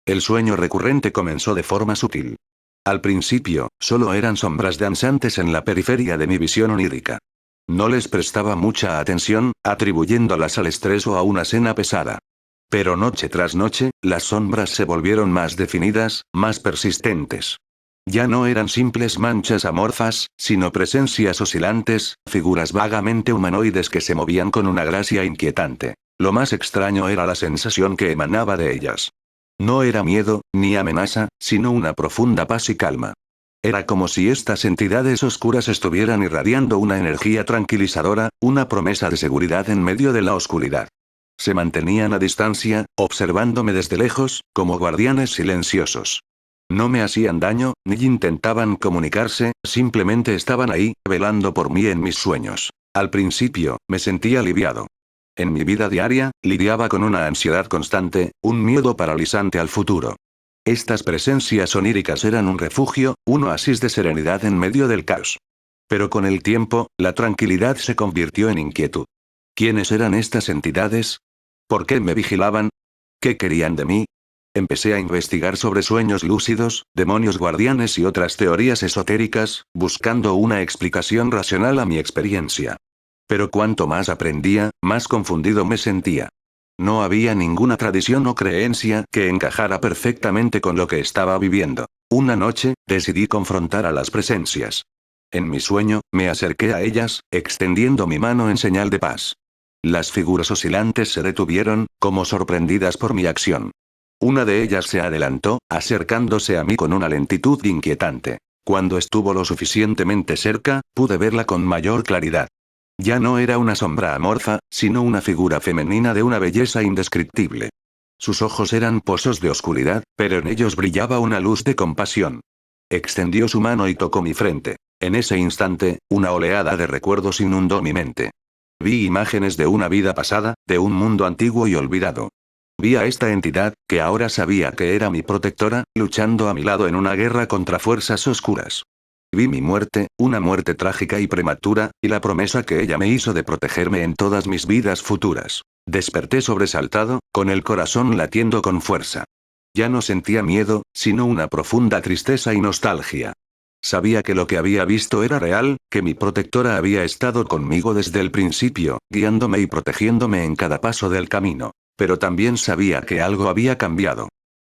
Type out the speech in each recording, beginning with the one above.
El sueño recurrente comenzó de forma sutil. Al principio, solo eran sombras danzantes en la periferia de mi visión onírica. No les prestaba mucha atención, atribuyéndolas al estrés o a una cena pesada. Pero noche tras noche, las sombras se volvieron más definidas, más persistentes. Ya no eran simples manchas amorfas, sino presencias oscilantes, figuras vagamente humanoides que se movían con una gracia inquietante. Lo más extraño era la sensación que emanaba de ellas. No era miedo, ni amenaza, sino una profunda paz y calma. Era como si estas entidades oscuras estuvieran irradiando una energía tranquilizadora, una promesa de seguridad en medio de la oscuridad. Se mantenían a distancia, observándome desde lejos, como guardianes silenciosos. No me hacían daño, ni intentaban comunicarse, simplemente estaban ahí, velando por mí en mis sueños. Al principio, me sentía aliviado. En mi vida diaria, lidiaba con una ansiedad constante, un miedo paralizante al futuro. Estas presencias oníricas eran un refugio, un oasis de serenidad en medio del caos. Pero con el tiempo, la tranquilidad se convirtió en inquietud. ¿Quiénes eran estas entidades? ¿Por qué me vigilaban? ¿Qué querían de mí? Empecé a investigar sobre sueños lúcidos, demonios guardianes y otras teorías esotéricas, buscando una explicación racional a mi experiencia. Pero cuanto más aprendía, más confundido me sentía. No había ninguna tradición o creencia que encajara perfectamente con lo que estaba viviendo. Una noche, decidí confrontar a las presencias. En mi sueño, me acerqué a ellas, extendiendo mi mano en señal de paz. Las figuras oscilantes se detuvieron, como sorprendidas por mi acción. Una de ellas se adelantó, acercándose a mí con una lentitud inquietante. Cuando estuvo lo suficientemente cerca, pude verla con mayor claridad. Ya no era una sombra amorfa, sino una figura femenina de una belleza indescriptible. Sus ojos eran pozos de oscuridad, pero en ellos brillaba una luz de compasión. Extendió su mano y tocó mi frente. En ese instante, una oleada de recuerdos inundó mi mente. Vi imágenes de una vida pasada, de un mundo antiguo y olvidado. Vi a esta entidad, que ahora sabía que era mi protectora, luchando a mi lado en una guerra contra fuerzas oscuras. Vi mi muerte, una muerte trágica y prematura, y la promesa que ella me hizo de protegerme en todas mis vidas futuras. Desperté sobresaltado, con el corazón latiendo con fuerza. Ya no sentía miedo, sino una profunda tristeza y nostalgia. Sabía que lo que había visto era real, que mi protectora había estado conmigo desde el principio, guiándome y protegiéndome en cada paso del camino. Pero también sabía que algo había cambiado.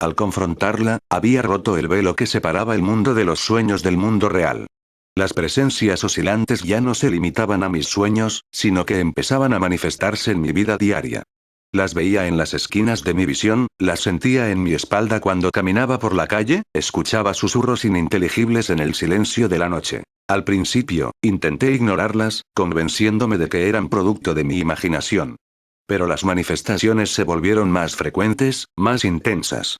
Al confrontarla, había roto el velo que separaba el mundo de los sueños del mundo real. Las presencias oscilantes ya no se limitaban a mis sueños, sino que empezaban a manifestarse en mi vida diaria. Las veía en las esquinas de mi visión, las sentía en mi espalda cuando caminaba por la calle, escuchaba susurros ininteligibles en el silencio de la noche. Al principio, intenté ignorarlas, convenciéndome de que eran producto de mi imaginación. Pero las manifestaciones se volvieron más frecuentes, más intensas.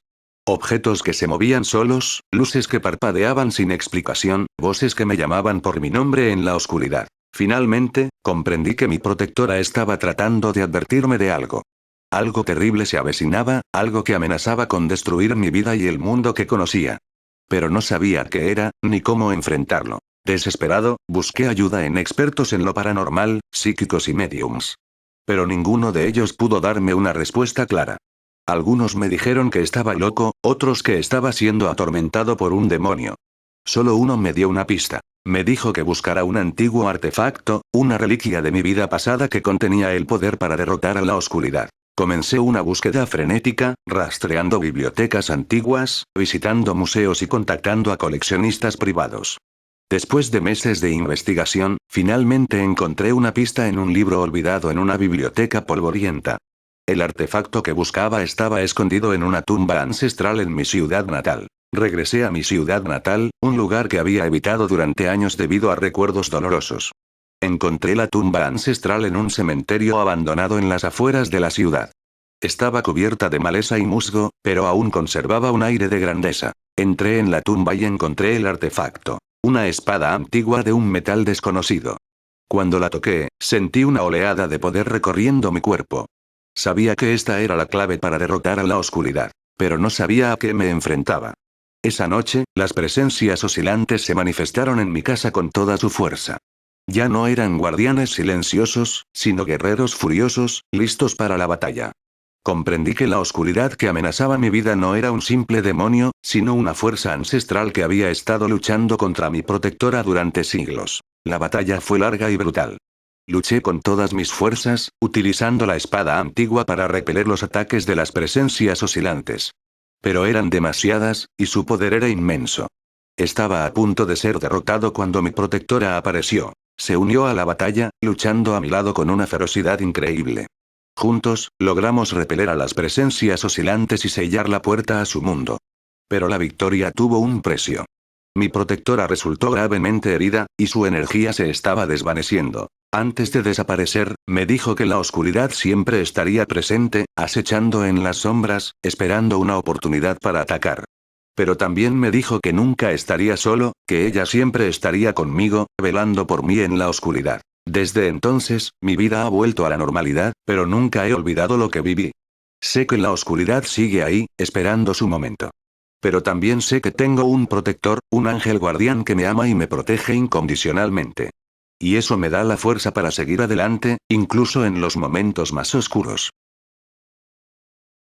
Objetos que se movían solos, luces que parpadeaban sin explicación, voces que me llamaban por mi nombre en la oscuridad. Finalmente, comprendí que mi protectora estaba tratando de advertirme de algo. Algo terrible se avecinaba, algo que amenazaba con destruir mi vida y el mundo que conocía. Pero no sabía qué era, ni cómo enfrentarlo. Desesperado, busqué ayuda en expertos en lo paranormal, psíquicos y mediums. Pero ninguno de ellos pudo darme una respuesta clara. Algunos me dijeron que estaba loco, otros que estaba siendo atormentado por un demonio. Solo uno me dio una pista. Me dijo que buscara un antiguo artefacto, una reliquia de mi vida pasada que contenía el poder para derrotar a la oscuridad. Comencé una búsqueda frenética, rastreando bibliotecas antiguas, visitando museos y contactando a coleccionistas privados. Después de meses de investigación, finalmente encontré una pista en un libro olvidado en una biblioteca polvorienta. El artefacto que buscaba estaba escondido en una tumba ancestral en mi ciudad natal. Regresé a mi ciudad natal, un lugar que había evitado durante años debido a recuerdos dolorosos. Encontré la tumba ancestral en un cementerio abandonado en las afueras de la ciudad. Estaba cubierta de maleza y musgo, pero aún conservaba un aire de grandeza. Entré en la tumba y encontré el artefacto. Una espada antigua de un metal desconocido. Cuando la toqué, sentí una oleada de poder recorriendo mi cuerpo. Sabía que esta era la clave para derrotar a la oscuridad, pero no sabía a qué me enfrentaba. Esa noche, las presencias oscilantes se manifestaron en mi casa con toda su fuerza. Ya no eran guardianes silenciosos, sino guerreros furiosos, listos para la batalla. Comprendí que la oscuridad que amenazaba mi vida no era un simple demonio, sino una fuerza ancestral que había estado luchando contra mi protectora durante siglos. La batalla fue larga y brutal. Luché con todas mis fuerzas, utilizando la espada antigua para repeler los ataques de las presencias oscilantes. Pero eran demasiadas, y su poder era inmenso. Estaba a punto de ser derrotado cuando mi protectora apareció. Se unió a la batalla, luchando a mi lado con una ferocidad increíble. Juntos, logramos repeler a las presencias oscilantes y sellar la puerta a su mundo. Pero la victoria tuvo un precio. Mi protectora resultó gravemente herida, y su energía se estaba desvaneciendo. Antes de desaparecer, me dijo que la oscuridad siempre estaría presente, acechando en las sombras, esperando una oportunidad para atacar. Pero también me dijo que nunca estaría solo, que ella siempre estaría conmigo, velando por mí en la oscuridad. Desde entonces, mi vida ha vuelto a la normalidad, pero nunca he olvidado lo que viví. Sé que la oscuridad sigue ahí, esperando su momento. Pero también sé que tengo un protector, un ángel guardián que me ama y me protege incondicionalmente. Y eso me da la fuerza para seguir adelante, incluso en los momentos más oscuros.